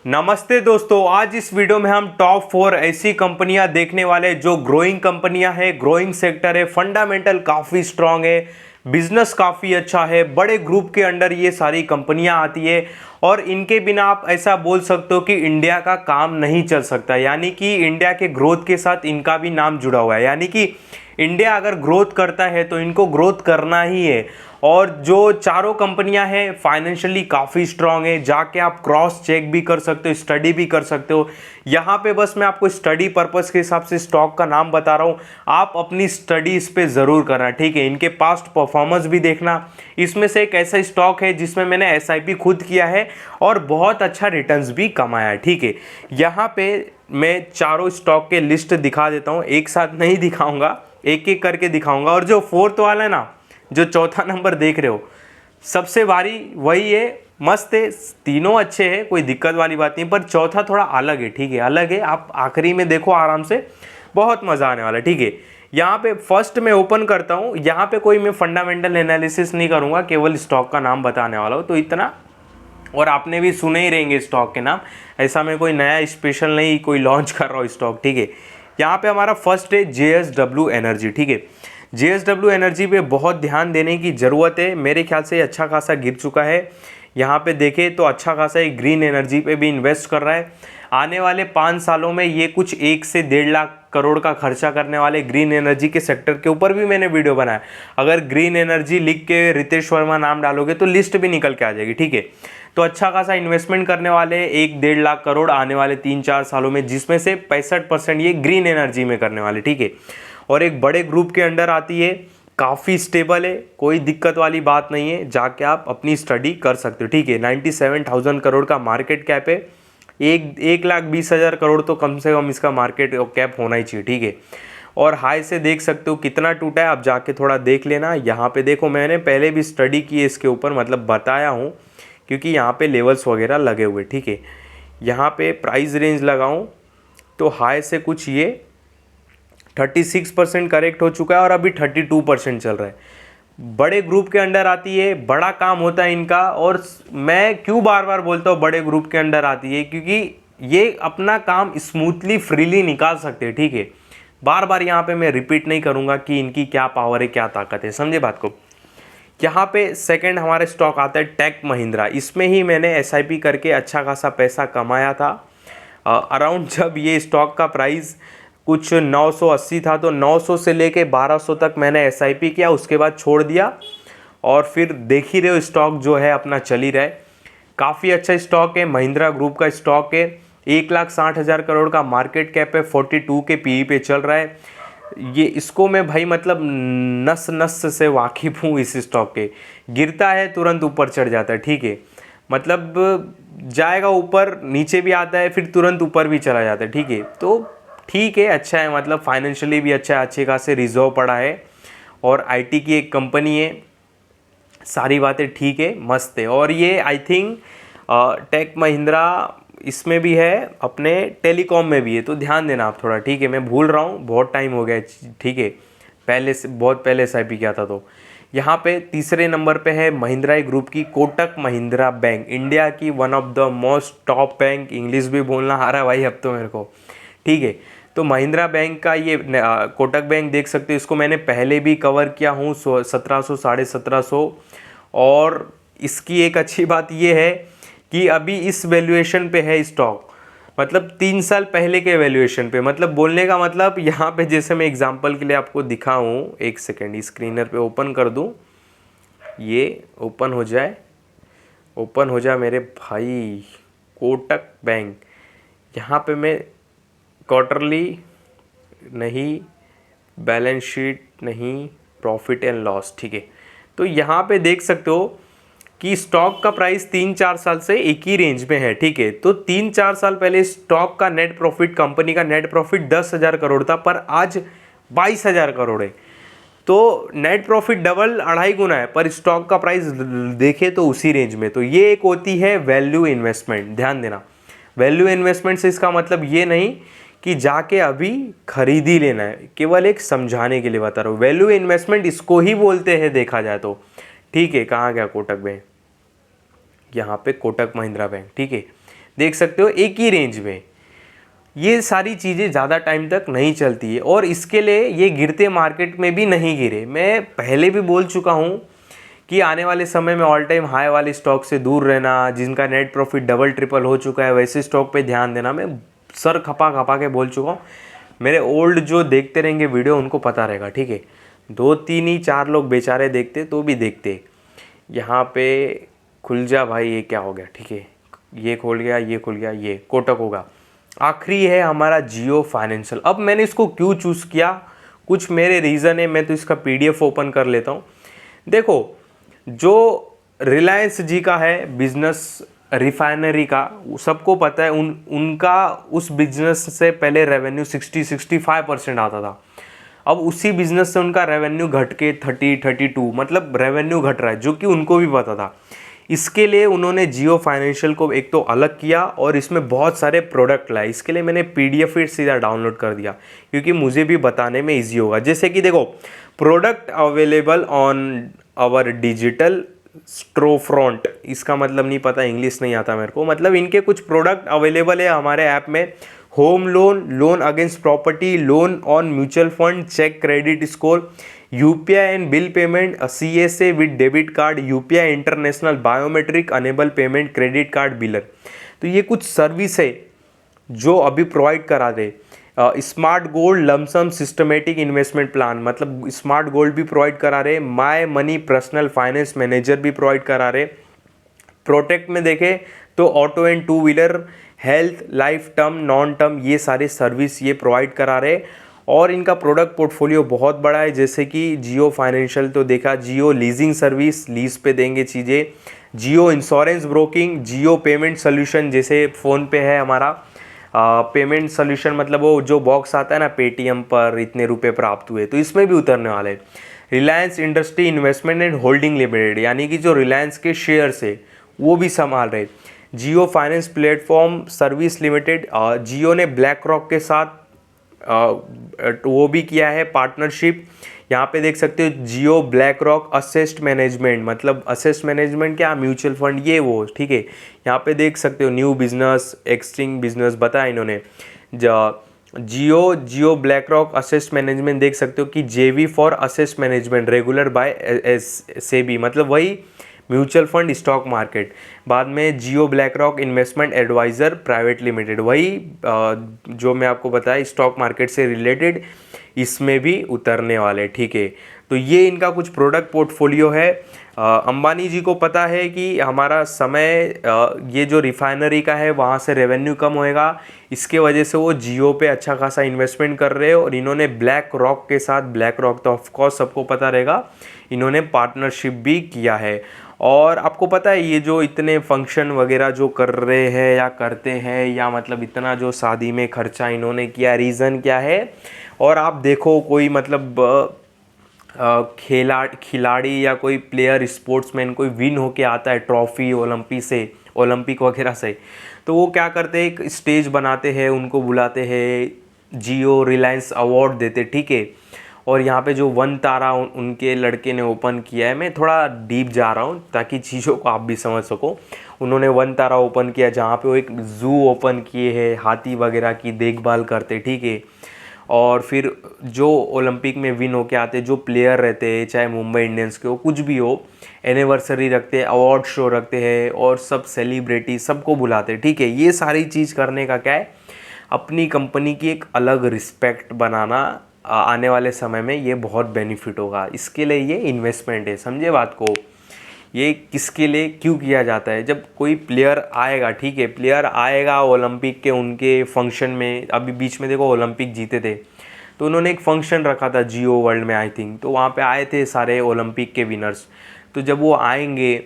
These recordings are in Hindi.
नमस्ते दोस्तों, आज इस वीडियो में हम टॉप 4 ऐसी कंपनियां देखने वाले जो ग्रोइंग कंपनियां हैं, ग्रोइंग सेक्टर है, फंडामेंटल काफ़ी स्ट्रांग है, बिजनेस काफ़ी अच्छा है, बड़े ग्रुप के अंडर ये सारी कंपनियां आती है और इनके बिना आप ऐसा बोल सकते हो कि इंडिया का काम नहीं चल सकता। यानी कि इंडिया के ग्रोथ के साथ इनका भी नाम जुड़ा हुआ है। यानी कि इंडिया अगर ग्रोथ करता है तो इनको ग्रोथ करना ही है। और जो चारों कंपनियां हैं फाइनेंशियली काफ़ी स्ट्रांग है, जाके आप क्रॉस चेक भी कर सकते हो, स्टडी भी कर सकते हो। यहाँ पे बस मैं आपको स्टडी पर्पस के हिसाब से स्टॉक का नाम बता रहा हूँ, आप अपनी स्टडी इस पे ज़रूर करना, ठीक है। इनके पास्ट परफॉर्मेंस भी देखना। इसमें से एक ऐसा स्टॉक है जिसमें मैंने एसआईपी खुद किया है और बहुत अच्छा रिटर्न्स भी कमाया है, ठीक है। यहाँ पे मैं चारों स्टॉक के लिस्ट दिखा देता हूँ, एक साथ नहीं दिखाऊंगा, एक एक करके दिखाऊंगा। और जो फोर्थ वाला है ना, जो चौथा नंबर देख रहे हो, सबसे भारी वही है। मस्त है, तीनों अच्छे हैं, कोई दिक्कत वाली बात नहीं, पर चौथा थोड़ा अलग है, ठीक है, अलग है। आप आखिरी में देखो आराम से, बहुत मज़ा आने वाला है, ठीक है। यहाँ पे फर्स्ट मैं ओपन करता हूँ। यहाँ पे कोई मैं फंडामेंटल एनालिसिस नहीं करूँगा, केवल स्टॉक का नाम बताने वाला हूँ, तो इतना। और आपने भी सुने ही रहेंगे स्टॉक के नाम, ऐसा मैं कोई नया स्पेशल नहीं कोई लॉन्च कर रहा हूँ स्टॉक, ठीक है। यहाँ पे हमारा फर्स्ट है JSW एनर्जी, ठीक है। JSW एनर्जी पे बहुत ध्यान देने की ज़रूरत है। मेरे ख्याल से अच्छा खासा गिर चुका है। यहाँ पे देखें तो अच्छा खासा एक ग्रीन एनर्जी पे भी इन्वेस्ट कर रहा है। आने वाले 5 सालों में ये कुछ 1 से 1.5 लाख करोड़ का खर्चा करने वाले ग्रीन एनर्जी के सेक्टर के ऊपर भी मैंने वीडियो बनाया। अगर ग्रीन एनर्जी लिख के रितेश वर्मा नाम डालोगे तो लिस्ट भी निकल के आ जाएगी, ठीक है। तो अच्छा खासा इन्वेस्टमेंट करने वाले 1-1.5 लाख करोड़ आने वाले 3-4 सालों में, जिसमें से 65% ये ग्रीन एनर्जी में करने वाले, ठीक है। और एक बड़े ग्रुप के अंडर आती है, काफ़ी स्टेबल है, कोई दिक्कत वाली बात नहीं है, जाके आप अपनी स्टडी कर सकते हो, ठीक है। 97,000 करोड़ का मार्केट कैप है, 1,20,000 करोड़ तो कम से कम इसका मार्केट कैप होना ही चाहिए, ठीक है। और हाई से देख सकते हो कितना टूटा है, आप जाके थोड़ा देख लेना। यहाँ पे देखो, मैंने पहले भी स्टडी की है इसके ऊपर, मतलब बताया हूँ, क्योंकि यहाँ पे लेवल्स वगैरह लगे हुए, ठीक है। यहाँ पे प्राइस रेंज लगाऊँ तो हाई से कुछ ये 36% करेक्ट हो चुका है और अभी 32% चल रहा है। बड़े ग्रुप के अंडर आती है, बड़ा काम होता है इनका। और मैं क्यों बार बार बोलता हूँ बड़े ग्रुप के अंडर आती है, क्योंकि ये अपना काम स्मूथली फ्रीली निकाल सकते हैं, ठीक है। बार बार यहाँ पे मैं रिपीट नहीं करूँगा कि इनकी क्या पावर है, क्या ताकत है, समझे बात को। यहाँ पे सेकंड हमारे स्टॉक आता है टेक महिंद्रा। इसमें ही मैंने एसआईपी करके अच्छा खासा पैसा कमाया था। अराउंड जब ये स्टॉक का प्राइस कुछ 980 था, तो 900 से लेके 1200 तक मैंने एसआईपी किया, उसके बाद छोड़ दिया। और फिर देख ही रहे हो स्टॉक जो है अपना चल ही रहा है। काफ़ी अच्छा स्टॉक है, महिंद्रा ग्रुप का स्टॉक है। 1,60,000 करोड़ का मार्केट कैप है, 42 के पीई पे चल रहा है। ये इसको मैं भाई मतलब नस नस से वाकिफ़ हूँ इस स्टॉक के। गिरता है तुरंत ऊपर चढ़ जाता है, ठीक है। मतलब जाएगा ऊपर, नीचे भी आता है, फिर तुरंत ऊपर भी चला जाता है, ठीक है। तो ठीक है, अच्छा है, मतलब फाइनेंशियली भी अच्छा है, अच्छे खासे रिजर्व पड़ा है और आईटी की एक कंपनी है, सारी बातें ठीक है, मस्त है। और ये आई थिंक टेक महिंद्रा इसमें भी है, अपने टेलीकॉम में भी है, तो ध्यान देना आप थोड़ा, ठीक है। मैं भूल रहा हूँ, बहुत टाइम हो गया, ठीक है, पहले से बहुत पहले एसआईपी किया था। तो यहाँ पे तीसरे नंबर पे है महिंद्रा ग्रुप की कोटक महिंद्रा बैंक, इंडिया की one of the most top bank. English भी बोलना आ रहा है भाई अब तो मेरे को, ठीक है। तो महिंद्रा बैंक का ये कोटक बैंक देख सकते हो, इसको मैंने पहले भी कवर किया हूँ 1700 1750। और इसकी एक अच्छी बात ये है कि अभी इस वैल्यूएशन पे है स्टॉक, मतलब 3 साल पहले के वैल्यूएशन पे। मतलब बोलने का मतलब यहाँ पे जैसे मैं एग्जांपल के लिए आपको दिखाऊँ, एक सेकेंड स्क्रीनर पे ओपन कर दूँ, ये ओपन हो जाए, ओपन हो जाए मेरे भाई कोटक बैंक। यहाँ पे मैं क्वार्टरली नहीं, बैलेंस शीट नहीं, प्रॉफिट एंड लॉस, ठीक है। तो यहाँ पे देख सकते हो कि स्टॉक का प्राइस 3-4 साल से एक ही रेंज में है, ठीक है। तो 3-4 साल पहले स्टॉक का नेट प्रॉफिट, कंपनी का नेट प्रॉफिट 10,000 करोड़ था, पर आज 22,000 करोड़ है। तो नेट प्रॉफिट डबल, 2.5 गुना है, पर स्टॉक का प्राइस देखे तो उसी रेंज में। तो ये एक होती है वैल्यू इन्वेस्टमेंट, ध्यान देना। वैल्यू इन्वेस्टमेंट से इसका मतलब ये नहीं कि जाके अभी खरीद ही लेना है, केवल एक समझाने के लिए बता रहा हूँ। वैल्यू इन्वेस्टमेंट इसको ही बोलते हैं देखा जाए तो, ठीक है। कहाँ गया कोटक बैंक, यहाँ पे कोटक महिंद्रा बैंक, ठीक है। देख सकते हो एक ही रेंज में। ये सारी चीज़ें ज़्यादा टाइम तक नहीं चलती है और इसके लिए ये गिरते मार्केट में भी नहीं गिरे। मैं पहले भी बोल चुका हूँ कि आने वाले समय में ऑल टाइम हाई वाले स्टॉक से दूर रहना, जिनका नेट प्रॉफिट डबल ट्रिपल हो चुका है वैसे स्टॉक पे ध्यान देना। मैं सर खपा खपा के बोल चुका हूँ। मेरे ओल्ड जो देखते रहेंगे वीडियो उनको पता रहेगा, ठीक है। 2 3 ही 4 लोग बेचारे देखते तो भी देखते। यहाँ पे खुल जा भाई, ये क्या हो गया, ठीक है, ये खोल गया, ये खुल गया, ये कोटक होगा। आखिरी है हमारा जियो फाइनेंशियल। अब मैंने इसको क्यों चूज़ किया, कुछ मेरे रीज़न है। मैं तो इसका PDF ओपन कर लेता हूँ। देखो, जो रिलायंस जी का है बिजनेस रिफाइनरी का, सबको पता है उनका उस बिजनेस से पहले रेवेन्यू 60-65% आता था। अब उसी बिजनेस से उनका रेवेन्यू घट के 30-32 मतलब रेवेन्यू घट रहा है, जो कि उनको भी पता था। इसके लिए उन्होंने जियो फाइनेंशियल को एक तो अलग किया और इसमें बहुत सारे प्रोडक्ट लाए। इसके लिए मैंने PDF फिर सीधा डाउनलोड कर दिया क्योंकि मुझे भी बताने में ईजी होगा। जैसे कि देखो, product available on our digital storefront, इसका मतलब नहीं पता, इंग्लिश नहीं आता मेरे को। मतलब इनके कुछ प्रोडक्ट अवेलेबल है हमारे ऐप में। Home loan, loan against property, loan on mutual fund, check credit score, UPI and bill payment, CSA with debit card, UPI international biometric enable payment, credit card biller. तो ये कुछ सर्विस है जो अभी प्रोवाइड करा दे। Smart gold lumpsum systematic investment plan, मतलब स्मार्ट गोल्ड भी प्रोवाइड करा रहे। My money personal finance manager भी प्रोवाइड करा रहे। प्रोटेक्ट में देखें तो auto and 2 wheeler, health, life, term, non term, ये सारे सर्विस ये प्रोवाइड करा रहे। और इनका प्रोडक्ट पोर्टफोलियो बहुत बड़ा है। जैसे कि जियो फाइनेंशियल तो देखा, जियो लीजिंग सर्विस, लीज पे देंगे चीज़ें, जियो इंश्योरेंस ब्रोकिंग, जियो पेमेंट सोल्यूशन, जैसे फ़ोन पे है हमारा पेमेंट सोल्यूशन, मतलब वो जो बॉक्स आता है ना, पेटीएम पर इतने रुपए प्राप्त हुए, तो इसमें भी उतरने वाले। Reliance industry investment and holding limited, यानी कि जो रिलायंस के शेयर्स है वो भी संभाल रहे। जियो फाइनेंस प्लेटफॉर्म सर्विस लिमिटेड, जियो ने ब्लैक रॉक के साथ वो भी किया है पार्टनरशिप। यहाँ पे देख सकते हो जियो ब्लैक रॉक असेस्ट मैनेजमेंट, मतलब असेस्ट मैनेजमेंट क्या, म्यूचुअल फंड ये वो, ठीक है। यहाँ पे देख सकते हो न्यू बिजनेस, एक्सटिंग बिजनेस बताया इन्होंने। Jio BlackRock asset management देख सकते हो कि JV for asset management regular by SEBI, मतलब वही म्यूचुअल फंड स्टॉक मार्केट। बाद में Jio BlackRock investment advisor private limited, वही जो मैं आपको बताया स्टॉक मार्केट से रिलेटेड, इसमें भी उतरने वाले, ठीक है। तो ये इनका कुछ प्रोडक्ट पोर्टफोलियो है। अंबानी जी को पता है कि हमारा समय ये जो रिफाइनरी का है वहाँ से रेवेन्यू कम होएगा, इसके वजह से वो जियो पे अच्छा खासा इन्वेस्टमेंट कर रहे हैं। और इन्होंने ब्लैक रॉक के साथ, ब्लैक रॉक तो ऑफकोर्स सबको पता रहेगा, इन्होंने पार्टनरशिप भी किया है। और आपको पता है ये जो इतने फंक्शन वगैरह जो कर रहे हैं या करते हैं, या मतलब इतना जो शादी में खर्चा इन्होंने किया, रीज़न क्या है। और आप देखो कोई मतलब खिलाड़ी या कोई प्लेयर स्पोर्ट्समैन कोई विन होके आता है ट्रॉफी ओलंपिक वगैरह से, तो वो क्या करते हैं, एक स्टेज बनाते हैं, उनको बुलाते हैं, जियो रिलायंस अवार्ड देते, ठीक है। और यहाँ पे जो 1 तारा उनके लड़के ने ओपन किया है, मैं थोड़ा डीप जा रहा हूँ ताकि चीज़ों को आप भी समझ सको। उन्होंने 1 तारा ओपन किया जहाँ पे वो एक ज़ू ओपन किए हैं, हाथी वगैरह की देखभाल करते, ठीक है। और फिर जो ओलंपिक में विन होके आते जो प्लेयर रहते हैं, चाहे मुंबई इंडियंस के हो, कुछ भी हो, एनिवर्सरी रखते हैं, अवार्ड शो रखते हैं और सब सेलिब्रिटी सबको बुलाते हैं, ठीक है। ये सारी चीज़ करने का क्या है, अपनी कंपनी की एक अलग रिस्पेक्ट बनाना। आने वाले समय में ये बहुत बेनिफिट होगा, इसके लिए ये इन्वेस्टमेंट है, समझे बात को। ये किसके लिए क्यों किया जाता है, जब कोई प्लेयर आएगा, ठीक है, प्लेयर आएगा ओलंपिक के उनके फंक्शन में। अभी बीच में देखो ओलंपिक जीते थे तो उन्होंने एक फंक्शन रखा था जियो वर्ल्ड में आई थिंक, तो वहाँ पे आए थे सारे ओलंपिक के विनर्स। तो जब वो आएंगे,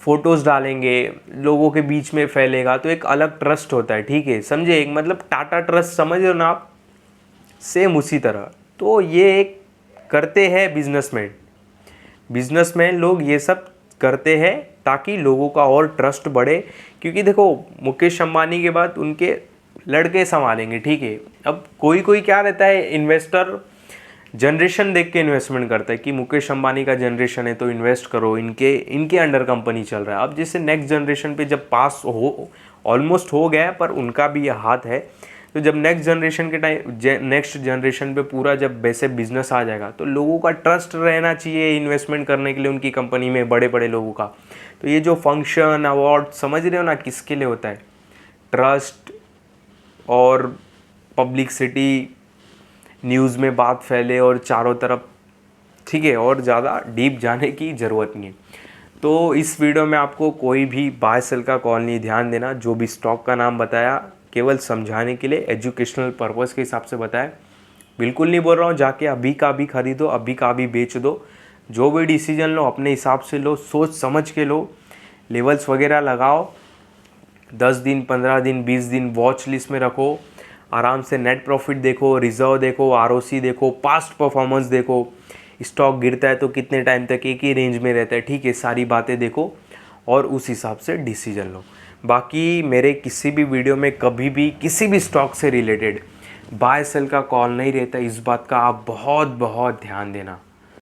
फ़ोटोज़ डालेंगे, लोगों के बीच में फैलेगा, तो एक अलग ट्रस्ट होता है, ठीक है, समझे। एक मतलब टाटा ट्रस्ट समझ हो ना आप, सेम उसी तरह। तो ये एक करते हैं बिजनेसमैन लोग, ये सब करते हैं ताकि लोगों का और ट्रस्ट बढ़े। क्योंकि देखो मुकेश अंबानी के बाद उनके लड़के संभालेंगे, ठीक है। अब कोई क्या रहता है, इन्वेस्टर जनरेशन देख के इन्वेस्टमेंट करता है कि मुकेश अंबानी का जनरेशन है तो इन्वेस्ट करो, इनके अंडर कंपनी चल रहा है। अब जैसे नेक्स्ट जनरेशन पे जब पास ऑलमोस्ट हो गया है, पर उनका भी ये हाथ है। तो जब नेक्स्ट जनरेशन पे पूरा जब वैसे बिजनेस आ जाएगा तो लोगों का ट्रस्ट रहना चाहिए इन्वेस्टमेंट करने के लिए उनकी कंपनी में, बड़े बड़े लोगों का। तो ये जो फंक्शन अवार्ड समझ रहे हो ना किसके लिए होता है, ट्रस्ट और पब्लिसिटी, न्यूज़ में बात फैले और चारों तरफ, ठीक है। और ज़्यादा डीप जाने की ज़रूरत नहीं है। तो इस वीडियो में आपको कोई भी बाय सेल का कॉल नहीं, ध्यान देना। जो भी स्टॉक का नाम बताया केवल समझाने के लिए, एजुकेशनल पर्पज़ के हिसाब से बताया। बिल्कुल नहीं बोल रहा हूँ जाके अभी का अभी खरीदो, अभी का अभी बेच दो। जो भी डिसीजन लो अपने हिसाब से लो, सोच समझ के लो, लेवल्स वगैरह लगाओ, 10 दिन 15 दिन 20 दिन वॉच लिस्ट में रखो, आराम से नेट प्रॉफिट देखो, रिजर्व देखो, आरओसी देखो, पास्ट परफॉर्मेंस देखो, स्टॉक गिरता है तो कितने टाइम तक एक ही रेंज में रहता है, ठीक है। सारी बातें देखो और उस हिसाब से डिसीजन लो। बाकी मेरे किसी भी वीडियो में कभी भी किसी भी स्टॉक से रिलेटेड बाय सेल का कॉल नहीं रहता, इस बात का आप बहुत बहुत ध्यान देना।